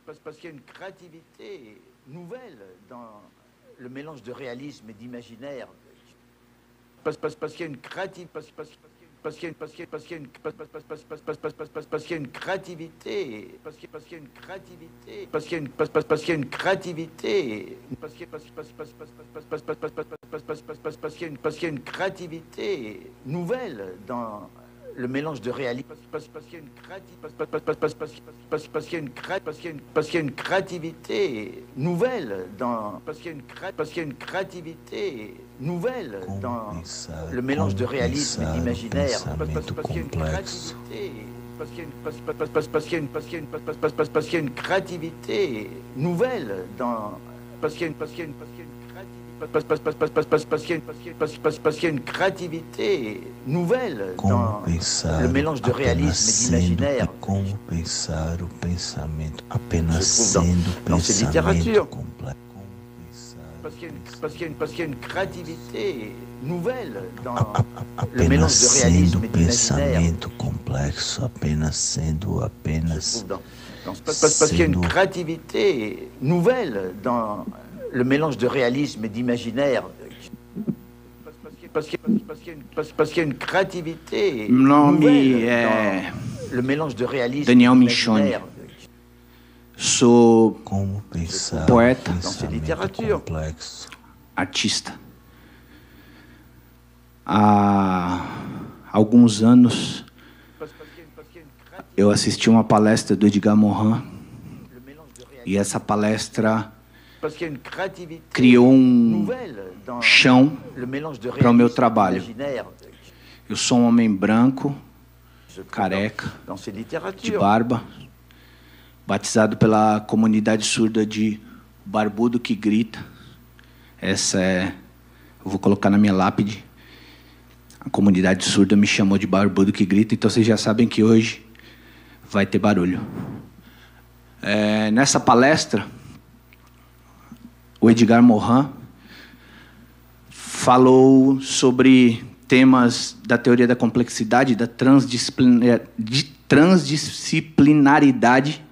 Parce qu'il y a une créativité nouvelle dans le mélange de réalisme et d'imaginaire. Parce qu'il y a une créativité. Parce qu'il y a une créativité. Parce qu'il y a une créativité. Parce qu'il y a une créativité. Parce qu'il y a une créativité nouvelle dans le mélange de réalisme. Parce qu'il y a une créativité nouvelle dans. Parce qu'il y a une créativité nouvelle dans le mélange de réalisme et d'imaginaire. Parce qu'il y a une créativité. Parce qu'il y a une créativité nouvelle dans. Parce qu'il y a une créativité nouvelle dans le mélange de réalisme et d'imaginaire. Como pensar o pensamento apenas sendo dans ces littératures. complexo. Parce qu'il y a une créativité nouvelle dans le Apenas mélange de sendo réalisme et d'imaginaire. pensamento complexo, apenas Parce qu'il y a une créativité nouvelle dans le mélange de réalisme et d'imaginaire. Parce qu'il y a une créativité Meu nome nouvelle é dans le mélange de réalisme Daniel et Michoni. d'imaginaire. como Sou pensar poeta, o dans ces pensamento littératures. complexo. artista. Há alguns anos eu assisti uma palestra do Edgar Morin e essa palestra Parce qu'il y a une créativité criou nouvelle dans chão le mélange de para o meu réalisme et trabalho. d'imaginaire. Eu sou um homem branco, Je trouve careca, dans ces de littératures. barba, batizado pela comunidade surda de Barbudo que Grita. Essa é, eu vou colocar na minha lápide. A comunidade surda me chamou de Barbudo que Grita, então vocês já sabem que hoje vai ter barulho. Nessa palestra, o Edgar Morin falou sobre temas da teoria da complexidade, da transdisciplinaridade.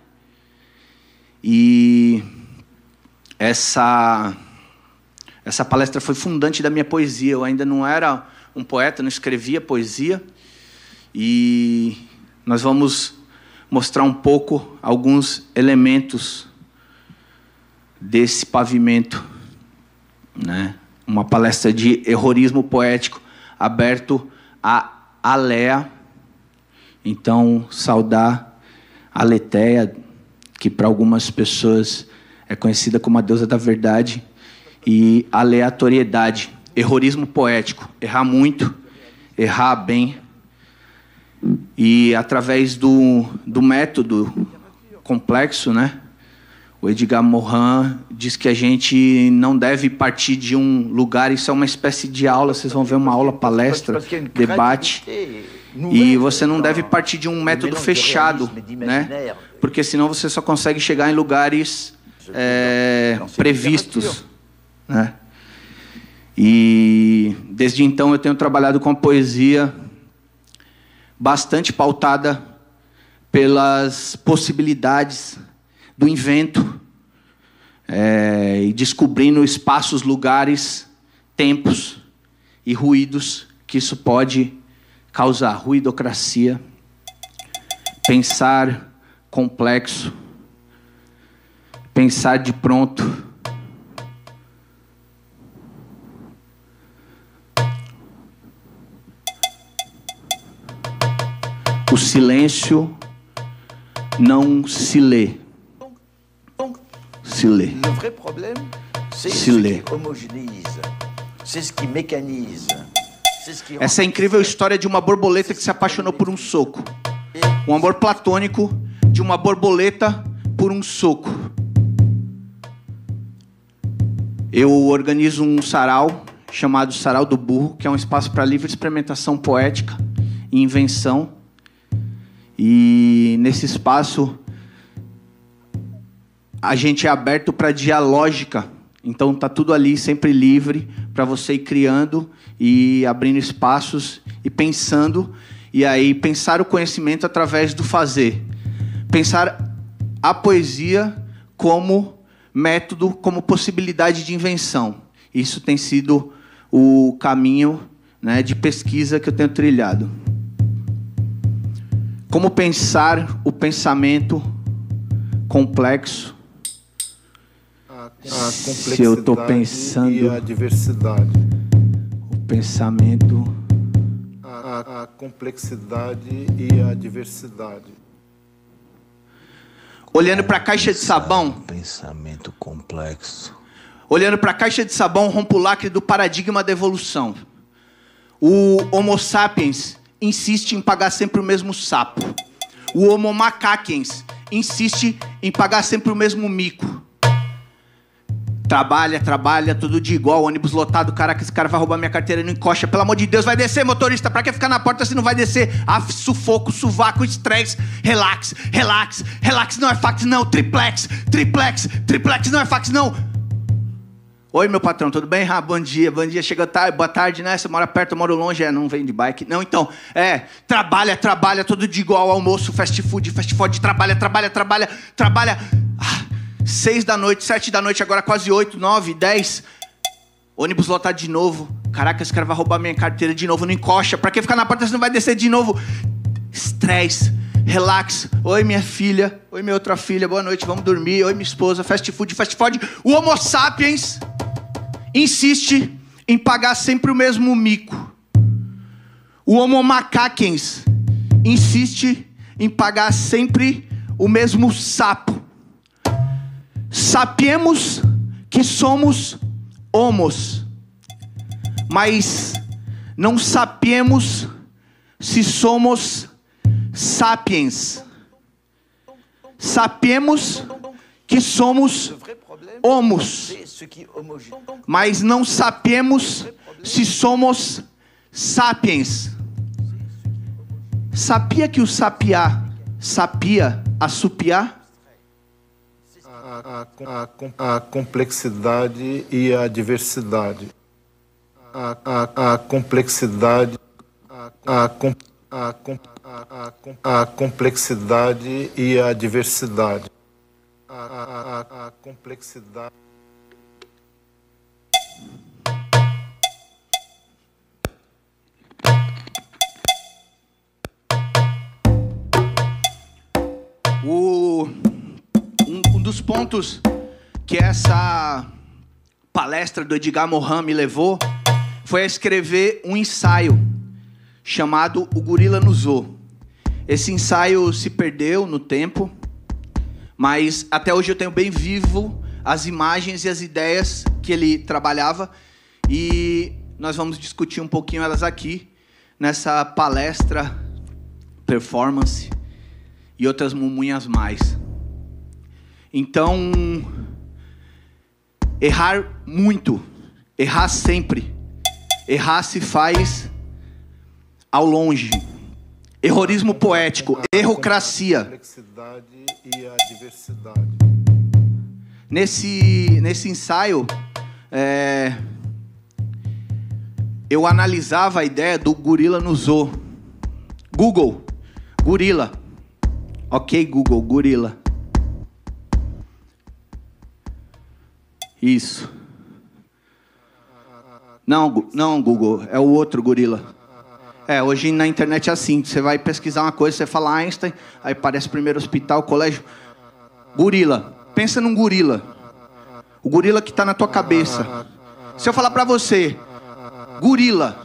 E essa palestra foi fundante da minha poesia. Eu ainda não era um poeta, não escrevia poesia. E nós vamos mostrar um pouco alguns elementos desse pavimento, né? Uma palestra de errorismo poético aberto a Alea. Então, saudar a Aletheia, que para algumas pessoas é conhecida como a deusa da verdade, e aleatoriedade, errorismo poético, errar muito, errar bem. E através do método complexo, né? O Edgar Morin diz que a gente não deve partir de um lugar, isso é uma espécie de aula, vocês vão ver uma aula, palestra, debate, e você não deve partir de um método fechado, né? Porque senão você só consegue chegar em lugares previstos, né? E desde então eu tenho trabalhado com a poesia bastante pautada pelas possibilidades do invento, e descobrindo espaços, lugares, tempos e ruídos que isso pode causar. Ruidocracia, pensar complexo, pensar de pronto. O silêncio não se lê. Se lê. Le vrai problème, c'est Se ce lê. qui homogénéise, c'est ce qui mécanise, c'est ce qui rend- Essa é a incrível história de uma borboleta que se apaixonou por um soco. Um amor platônico de uma borboleta por um soco. Eu organizo um sarau chamado Sarau do Burro, que é um espaço para livre experimentação poética e invenção. E nesse espaço a gente é aberto para dialógica. Então tá tudo ali sempre livre para você ir criando e abrindo espaços e pensando. E aí pensar o conhecimento através do fazer. Pensar a poesia como método, como possibilidade de invenção. Isso tem sido o caminho, né, de pesquisa que eu tenho trilhado. Como pensar o pensamento complexo? A complexidade se eu estou pensando e a diversidade. O pensamento, a complexidade e a diversidade. olhando para a caixa de sabão, Pensamento complexo. olhando para a caixa de sabão, rompo o lacre do paradigma da evolução. O Homo sapiens insiste em pagar sempre o mesmo sapo. O Homo macaquens insiste em pagar sempre o mesmo mico. Trabalha, todo dia igual, ônibus lotado, caraca, esse cara vai roubar minha carteira, não encosta, pelo amor de Deus, vai descer, motorista, pra que ficar na porta se não vai descer? Sufoco, sovaco, estresse, relax, não é fax não, triplex, não é fax não. Oi, meu patrão, tudo bem? Ah, bom dia, chegou tarde, boa tarde, né? Você mora perto, eu moro longe, não vem de bike. Não, então, trabalha, todo dia igual, almoço, fast food, trabalha. 6 da noite, 7 da noite, agora quase 8, 9, 10. Ônibus lotado de novo. Caraca, esse cara vai roubar minha carteira de novo, não encosta. Pra que ficar na porta se não vai descer de novo? Estresse, relax. Oi, minha filha. Oi, minha outra filha, boa noite, vamos dormir. Oi, minha esposa, fast food. O Homo sapiens insiste em pagar sempre o mesmo mico. O Homo macaquens insiste em pagar sempre o mesmo sapo. Sapiemos que somos homos, mas não sapiemos se somos sapiens. Sapiemos que somos homos, mas não sapiemos se somos sapiens. Sabia que o sapiar sapia assopiar? A complexidade e a diversidade. A complexidade. A complexidade e a diversidade. A complexidade. Um dos pontos que essa palestra do Edgar Morin me levou foi a escrever um ensaio chamado O Gorila no Zoo. Esse ensaio se perdeu no tempo, mas até hoje eu tenho bem vivo as imagens e as ideias que ele trabalhava, e nós vamos discutir um pouquinho elas aqui nessa palestra, performance e outras mumunhas mais. Então, errar muito, errar sempre, errar se faz ao longe. Errorismo poético, errocracia. Complexidade e a diversidade. Nesse ensaio, eu analisava a ideia do gorila no zoo. Google, gorila. Ok, Google, gorila. Isso. Não, Google, é o outro gorila. Hoje na internet é assim, você vai pesquisar uma coisa, você fala Einstein, aí aparece primeiro hospital, colégio. Gorila. Pensa num gorila. O gorila que está na tua cabeça. Se eu falar para você, gorila,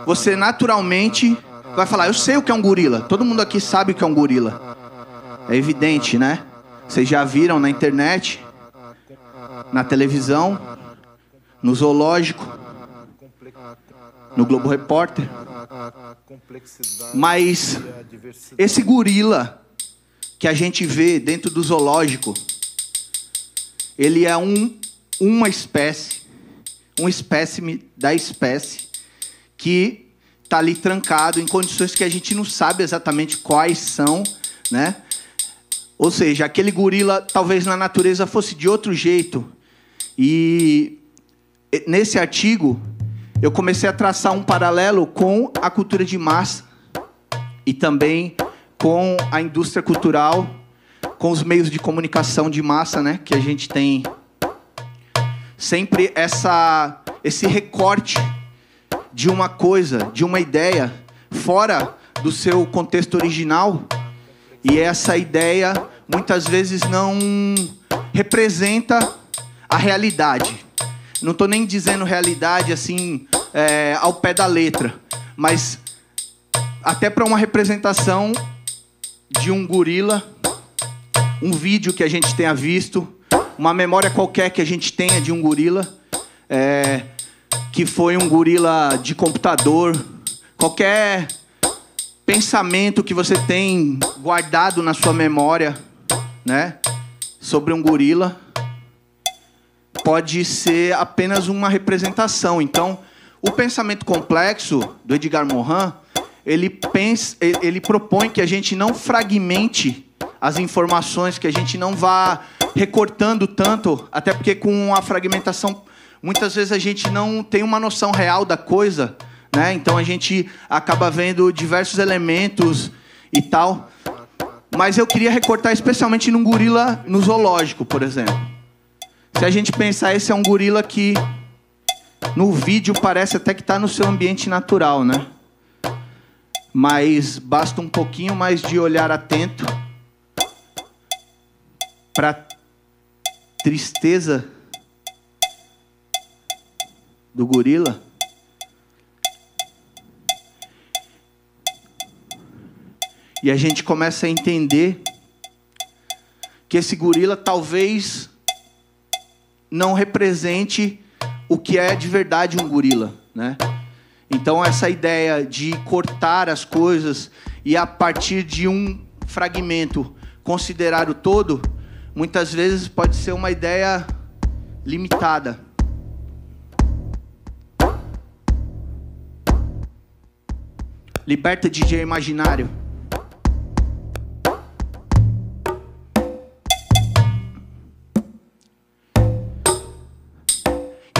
você naturalmente vai falar, eu sei o que é um gorila. Todo mundo aqui sabe o que é um gorila. É evidente, né? Vocês já viram na internet, na televisão, no zoológico, no Globo Repórter. Mas esse gorila que a gente vê dentro do zoológico, ele é uma espécie, um espécime da espécie que está ali trancado em condições que a gente não sabe exatamente quais são, né? Ou seja, aquele gorila talvez na natureza fosse de outro jeito. E nesse artigo eu comecei a traçar um paralelo com a cultura de massa e também com a indústria cultural com os meios de comunicação de massa, né, que a gente tem sempre esse recorte de uma coisa, de uma ideia, fora do seu contexto original, e essa ideia muitas vezes não representa a realidade. Não estou nem dizendo realidade assim ao pé da letra, mas até para uma representação de um gorila, um vídeo que a gente tenha visto, uma memória qualquer que a gente tenha de um gorila, que foi um gorila de computador, qualquer pensamento que você tem guardado na sua memória, né, sobre um gorila, pode ser apenas uma representação. Então, o pensamento complexo do Edgar Morin, ele propõe que a gente não fragmente as informações, que a gente não vá recortando tanto, até porque com a fragmentação, muitas vezes a gente não tem uma noção real da coisa, né? Então a gente acaba vendo diversos elementos e tal. Mas eu queria recortar especialmente num gorila no zoológico, por exemplo. Se a gente pensar, esse é um gorila que no vídeo parece até que está no seu ambiente natural, né? Mas basta um pouquinho mais de olhar atento para a tristeza do gorila. E a gente começa a entender que esse gorila talvez não represente o que é de verdade um gorila, né? Então essa ideia de cortar as coisas e a partir de um fragmento considerar o todo, muitas vezes pode ser uma ideia limitada. Liberta DJ Imaginário.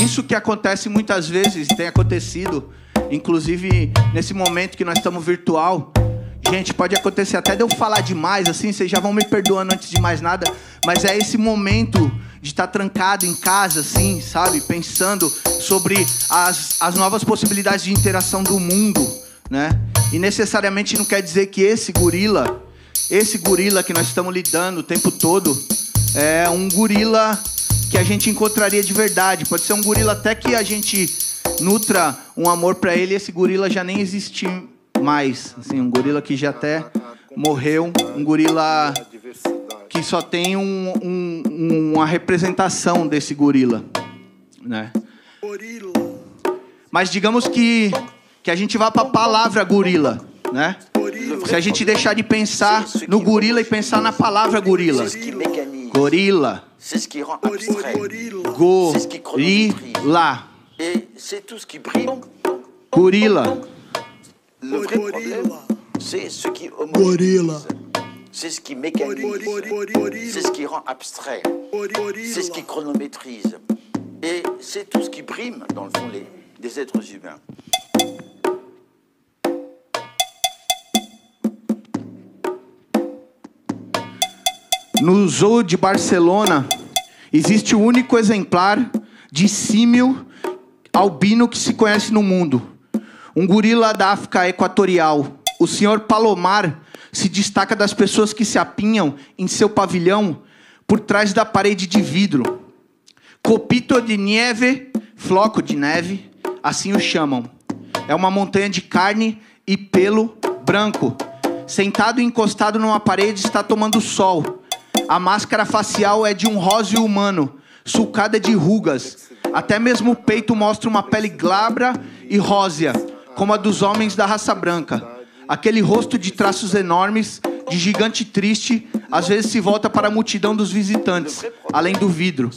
Isso que acontece muitas vezes, tem acontecido, inclusive nesse momento que nós estamos virtual. Gente, pode acontecer até de eu falar demais, assim, vocês já vão me perdoando antes de mais nada, mas é esse momento de estar trancado em casa, assim, sabe? Pensando sobre as novas possibilidades de interação do mundo, né? E necessariamente não quer dizer que esse gorila que nós estamos lidando o tempo todo, é um gorila que a gente encontraria de verdade. Pode ser um gorila até que a gente nutra um amor para ele, e esse gorila já nem existe mais. Assim, um gorila que já até morreu, um gorila que só tem uma representação desse gorila, né? Mas digamos que a gente vá para a palavra gorila, né? Se a gente deixar de pensar no gorila e pensar na palavra gorila. Gorila. C'est ce qui rend abstrait. Gorila. Et c'est tout ce qui brille. Gorila. Le vrai problème, c'est ce qui homogenise. C'est ce qui mécanise. C'est ce qui rend abstrait. C'est ce qui chronométrise. Et c'est tout ce qui brime, dans le fond, des êtres humains. No Zoo de Barcelona, existe o único exemplar de símio albino que se conhece no mundo. Um gorila da África Equatorial. O senhor Palomar se destaca das pessoas que se apinham em seu pavilhão por trás da parede de vidro. Copito de nieve, floco de neve, assim o chamam. É uma montanha de carne e pelo branco. Sentado e encostado numa parede, está tomando sol. A máscara facial é de um róseo humano, sulcada de rugas. Até mesmo o peito mostra uma pele glabra e rósea, como a dos homens da raça branca. Aquele rosto de traços enormes, de gigante triste, às vezes se volta para a multidão dos visitantes, além do vidro.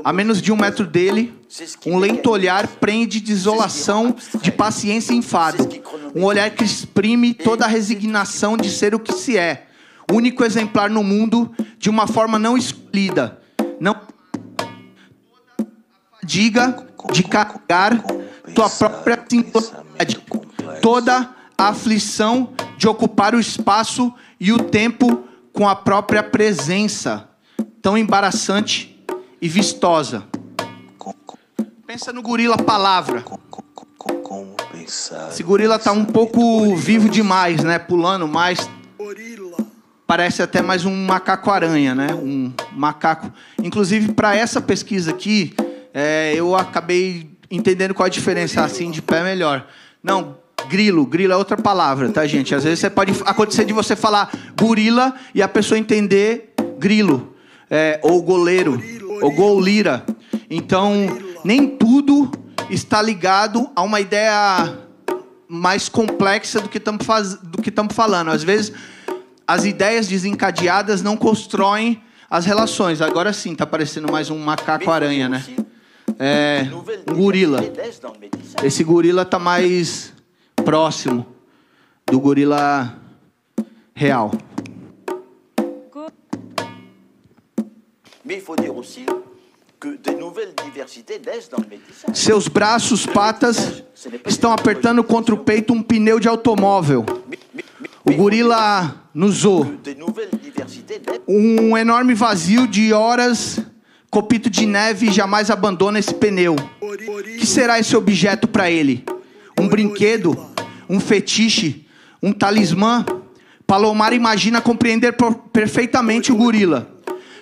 A menos de 1 metro dele, um lento olhar prende desolação, de paciência e enfado. Um olhar que exprime toda a resignação de ser o que se é. Único exemplar no mundo, de uma forma não escolhida. Não diga de carregar tua própria singularidade. Toda a aflição de ocupar o espaço e o tempo com a própria presença, tão embaraçante e vistosa. Pensa no gorila palavra. Esse gorila tá um pouco vivo demais, né? Pulando mais. Parece até mais um macaco-aranha, né? Um macaco. Inclusive, para essa pesquisa aqui, eu acabei entendendo qual a diferença, assim, de pé melhor. Não, grilo. Grilo é outra palavra, tá, gente? Às vezes pode acontecer de você falar gorila e a pessoa entender grilo. Ou goleiro, ou golira. Então, nem tudo está ligado a uma ideia mais complexa do que estamos falando. Às vezes, as ideias desencadeadas não constroem as relações. Agora sim, está parecendo mais um macaco-aranha, né? Um gorila. Esse gorila está mais próximo do gorila real. Seus braços, patas, estão apertando contra o peito um pneu de automóvel. O gorila no zoo. Um enorme vazio de horas, copito de neve jamais abandona esse pneu. O que será esse objeto para ele? Um brinquedo? Um fetiche? Um talismã? Palomar imagina compreender perfeitamente o gorila.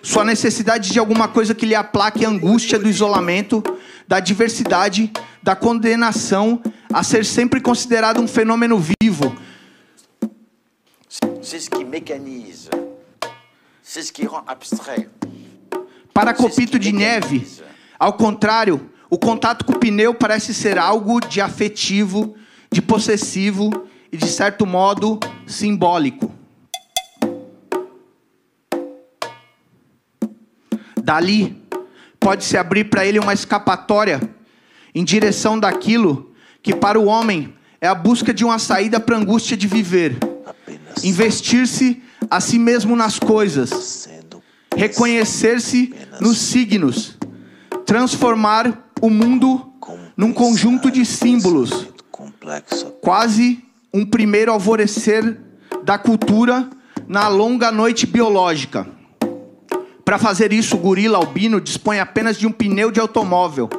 Sua necessidade de alguma coisa que lhe aplaque a angústia do isolamento, da diversidade, da condenação, a ser sempre considerado um fenômeno vivo. C'est ce qui mécanise. C'est ce qui rend abstrait. Para copito de neve, ao contrário, o contato com o pneu parece ser algo de afetivo, de possessivo e, de certo modo, simbólico. Dali, pode-se abrir para ele uma escapatória em direção daquilo que, para o homem, é a busca de uma saída para a angústia de viver. Investir-se a si mesmo nas coisas, reconhecer-se nos signos, transformar o mundo num conjunto de símbolos, quase um primeiro alvorecer da cultura na longa noite biológica. Para fazer isso, o gorila albino dispõe apenas de um pneu de automóvel,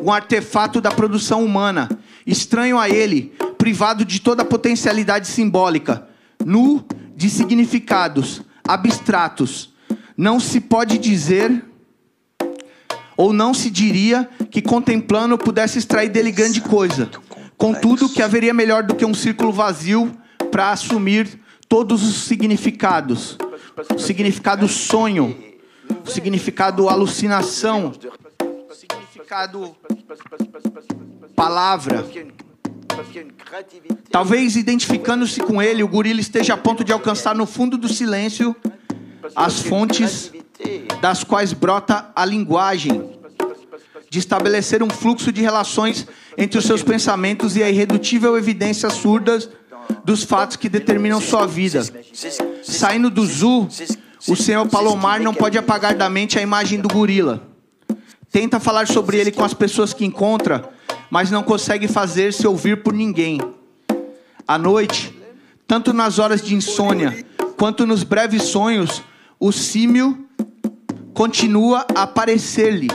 um artefato da produção humana, estranho a ele, privado de toda a potencialidade simbólica, nu de significados abstratos. Não se pode dizer, ou não se diria, que contemplando pudesse extrair dele grande coisa. Contudo, que haveria melhor do que um círculo vazio para assumir todos os significados. O significado sonho, o significado alucinação, o significado palavra. Talvez, identificando-se com ele, o gorila esteja a ponto de alcançar no fundo do silêncio as fontes das quais brota a linguagem, de estabelecer um fluxo de relações entre os seus pensamentos e a irredutível evidência surda dos fatos que determinam sua vida. Saindo do zoo, o senhor Palomar não pode apagar da mente a imagem do gorila. Tenta falar sobre ele com as pessoas que encontra, mas não consegue fazer-se ouvir por ninguém. À noite, tanto nas horas de insônia, quanto nos breves sonhos, o símio continua a aparecer-lhe.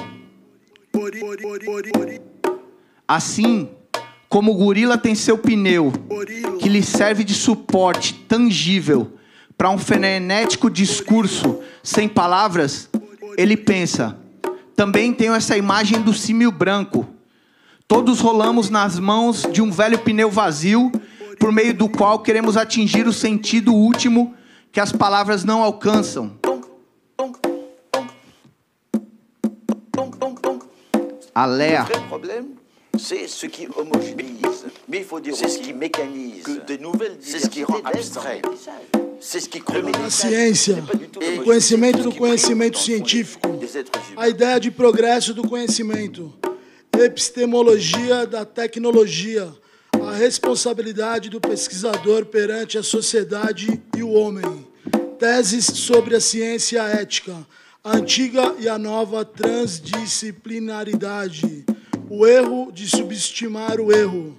Assim, como o gorila tem seu pneu, que lhe serve de suporte tangível para um frenético discurso sem palavras, ele pensa: também tenho essa imagem do símio branco. Todos rolamos nas mãos de um velho pneu vazio, por meio do qual queremos atingir o sentido último que as palavras não alcançam. Aléa. C'est ce qui homogénéise, mais il faut dire c'est ce qui mécanise, c'est ce qui rend abstrait, c'est ce qui crée. A ciência, o conhecimento do conhecimento científico, a ideia de progresso do conhecimento, epistemologia da tecnologia, a responsabilidade do pesquisador perante a sociedade e o homem, teses sobre a ciência ética, a antiga e a nova transdisciplinaridade, o erro de subestimar o erro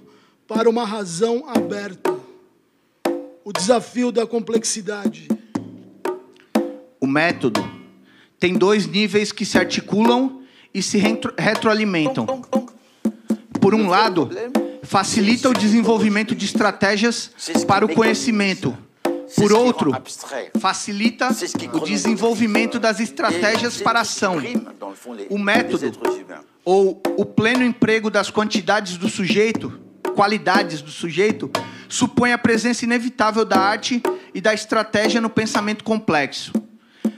para uma razão aberta, o desafio da complexidade. método, tem dois níveis que se articulam e se retroalimentam. Por um lado, facilita o desenvolvimento de estratégias para o conhecimento. Por outro, facilita o desenvolvimento das estratégias para a ação. O método, ou o pleno emprego das quantidades do sujeito, qualidades do sujeito, supõe a presença inevitável da arte e da estratégia no pensamento complexo.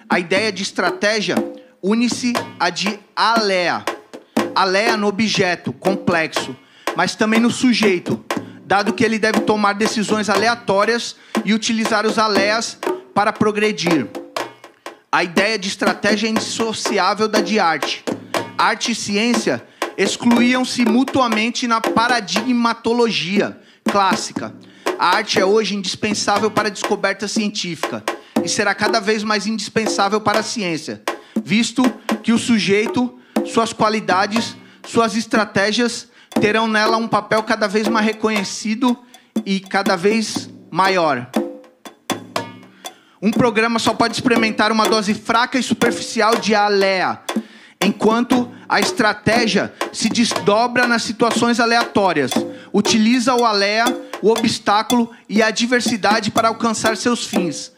A ideia de estratégia une-se à de alea. Alea no objeto complexo, mas também no sujeito, dado que ele deve tomar decisões aleatórias e utilizar os aleas para progredir. A ideia de estratégia é indissociável da de arte. Arte e ciência excluíam-se mutuamente na paradigmatologia clássica. A arte é hoje indispensável para a descoberta científica e será cada vez mais indispensável para a ciência, visto que o sujeito, suas qualidades, suas estratégias terão nela um papel cada vez mais reconhecido e cada vez maior. Um programa só pode experimentar uma dose fraca e superficial de alea, enquanto a estratégia se desdobra nas situações aleatórias, utiliza o alea, o obstáculo e a adversidade para alcançar seus fins.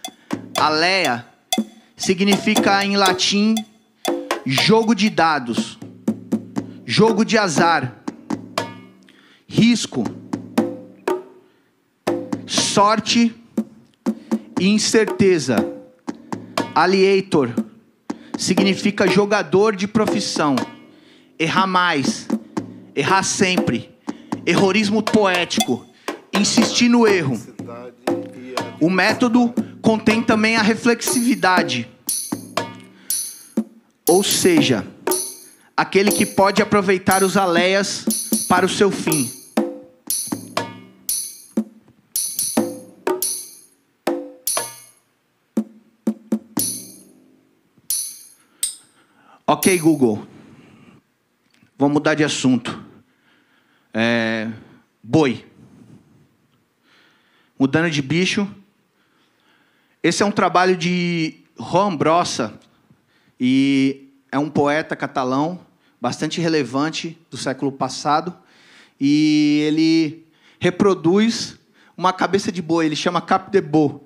Alea significa em latim jogo de dados, jogo de azar, risco, sorte e incerteza. Alietor significa jogador de profissão. Errar mais, errar sempre, errorismo poético, insistir no erro. O método contém também a reflexividade, ou seja, aquele que pode aproveitar os aleias para o seu fim. Ok, Google. Vamos mudar de assunto. Boi. Mudando de bicho. Esse é um trabalho de Joan Brossa. E é um poeta catalão bastante relevante do século passado. E ele reproduz uma cabeça de boi. Ele chama cap de boi.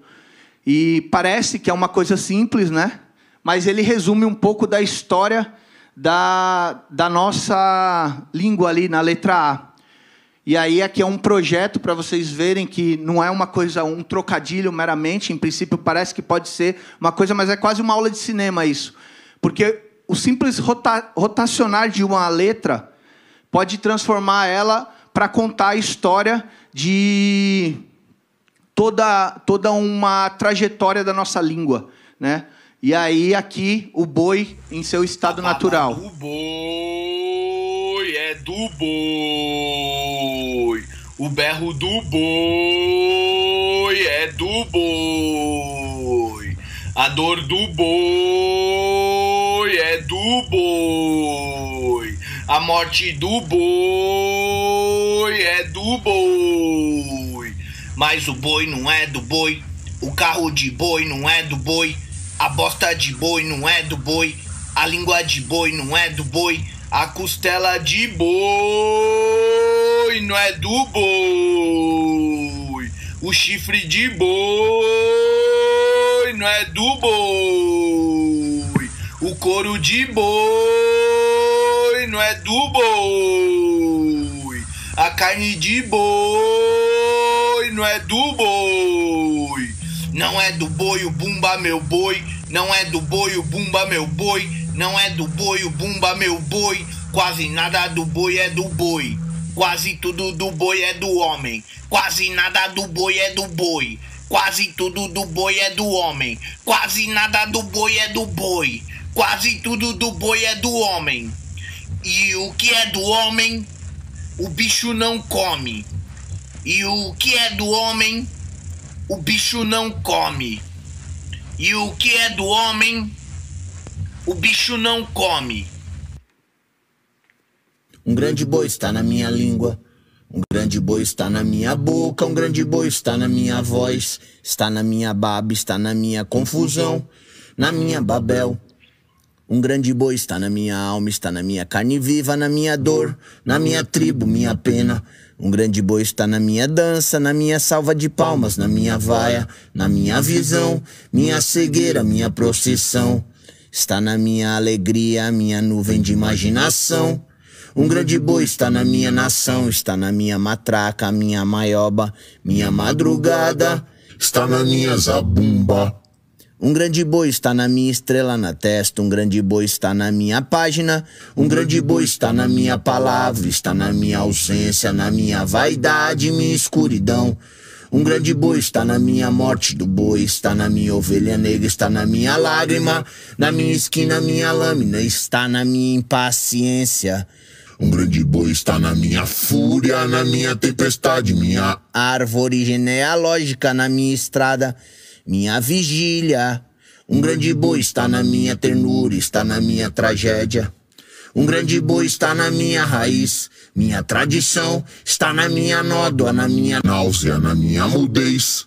E parece que é uma coisa simples, né? Mas ele resume um pouco da história da nossa língua ali na letra A. E aí aqui é um projeto para vocês verem que não é uma coisa, um trocadilho meramente. Em princípio parece que pode ser uma coisa, mas é quase uma aula de cinema isso. Porque o simples rotacionar de uma letra pode transformar ela para contar a história de toda uma trajetória da nossa língua, né? E aí, aqui, o boi em seu estado natural. O boi é do boi. O berro do boi é do boi. A dor do boi é do boi. A morte do boi é do boi. Mas o boi não é do boi. O carro de boi não é do boi. A bosta de boi não é do boi, a língua de boi não é do boi, a costela de boi não é do boi, o chifre de boi não é do boi, o couro de boi não é do boi, a carne de boi não é do boi. Não é do boi o bumba meu boi, não é do boi o bumba meu boi, não é do boi o bumba meu boi, quase nada do boi é do boi, quase tudo do boi é do homem, quase nada do boi é do boi, quase tudo do boi é do homem, quase nada do boi é do boi, quase tudo do boi é do homem. E o que é do homem, o bicho não come. E o que é do homem, o bicho não come. E o que é do homem, o bicho não come. Um grande boi está na minha língua, um grande boi está na minha boca, um grande boi está na minha voz, está na minha baba, está na minha confusão. na minha Babel. Um grande boi está na minha alma, está na minha carne viva, na minha dor, na minha tribo, minha pena. Um grande boi está na minha dança, na minha salva de palmas, na minha vaia, na minha visão, minha cegueira, minha procissão. Está na minha alegria, minha nuvem de imaginação. Um grande boi está na minha nação, está na minha matraca, minha maioba, minha madrugada, está na minha zabumba. Um grande boi está na minha estrela na testa, um grande boi está na minha página, um grande boi está na minha palavra, está na minha ausência, na minha vaidade, minha escuridão. Um grande boi está na minha morte do boi, está na minha ovelha negra, está na minha lágrima, na minha esquina, minha lâmina, está na minha impaciência. Um grande boi está na minha fúria, na minha tempestade, minha árvore genealógica, na minha estrada, minha vigília. Um grande boi está na minha ternura, está na minha tragédia. Um grande boi está na minha raiz, minha tradição, está na minha nódoa, na minha náusea, na minha mudez.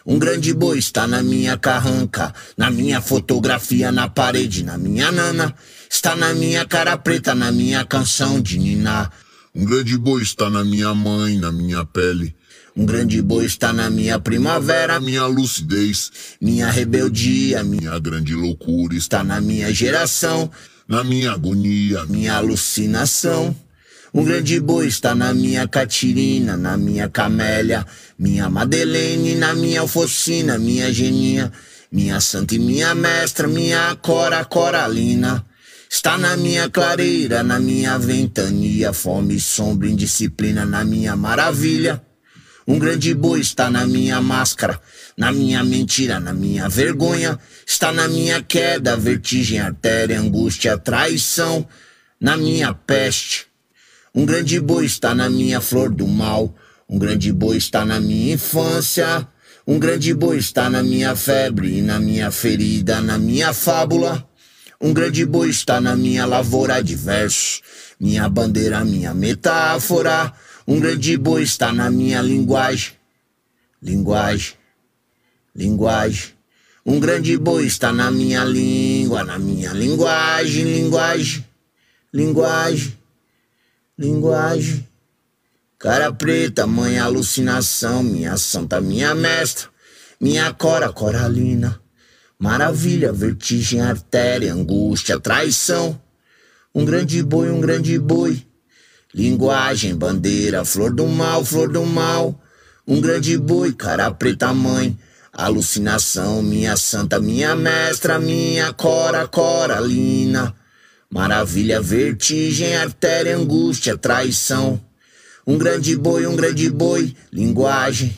Um grande boi está na minha carranca, na minha fotografia na parede, na minha nana, está na minha cara preta, na minha canção de ninar. Um grande boi está na minha mãe, na minha pele. Um grande boi está na minha primavera, minha lucidez, minha rebeldia, minha grande loucura está na minha geração, na minha agonia, minha alucinação. Um grande boi está na minha Catirina, na minha Camélia, minha Madeleine, na minha Alfocina, minha Geninha, minha Santa e minha Mestra, minha Cora Coralina. Está na minha clareira, na minha ventania, fome, sombra, indisciplina, na minha maravilha. Um grande boi está na minha máscara, na minha mentira, na minha vergonha. Está na minha queda, vertigem, artéria, angústia, traição, na minha peste. Um grande boi está na minha flor do mal. Um grande boi está na minha infância. Um grande boi está na minha febre, na minha ferida, na minha fábula. Um grande boi está na minha lavoura de versos, minha bandeira, minha metáfora. Um grande boi está na minha linguagem, linguagem, linguagem. Um grande boi está na minha língua, na minha linguagem, linguagem, linguagem, linguagem. Cara preta, mãe alucinação, minha santa, minha mestra, minha Cora Coralina. Maravilha, vertigem, artéria, angústia, traição. Um grande boi, um grande boi. Linguagem, bandeira, flor do mal, flor do mal. Um grande boi, cara preta mãe. Alucinação, minha santa, minha mestra, minha Cora Coralina. Maravilha, vertigem, artéria, angústia, traição. Um grande boi, linguagem.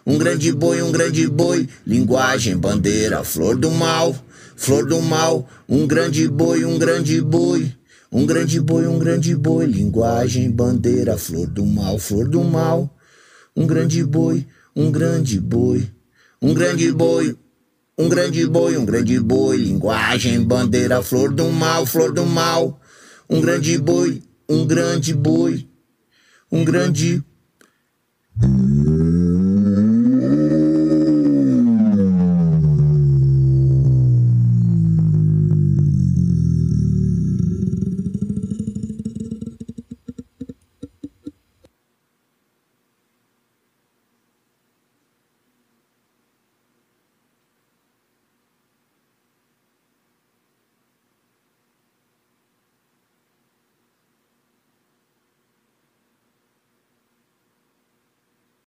Um grande boi, linguagem, bandeira, flor do mal, flor do mal. Um grande boi, um grande boi. Um grande boi, linguagem, bandeira, flor do mal, flor do mal. Um grande boi, um grande boi. Um grande boi, um grande boi, um grande boi, linguagem, bandeira, flor do mal, flor do mal. Um grande boi, um grande boi. Um grande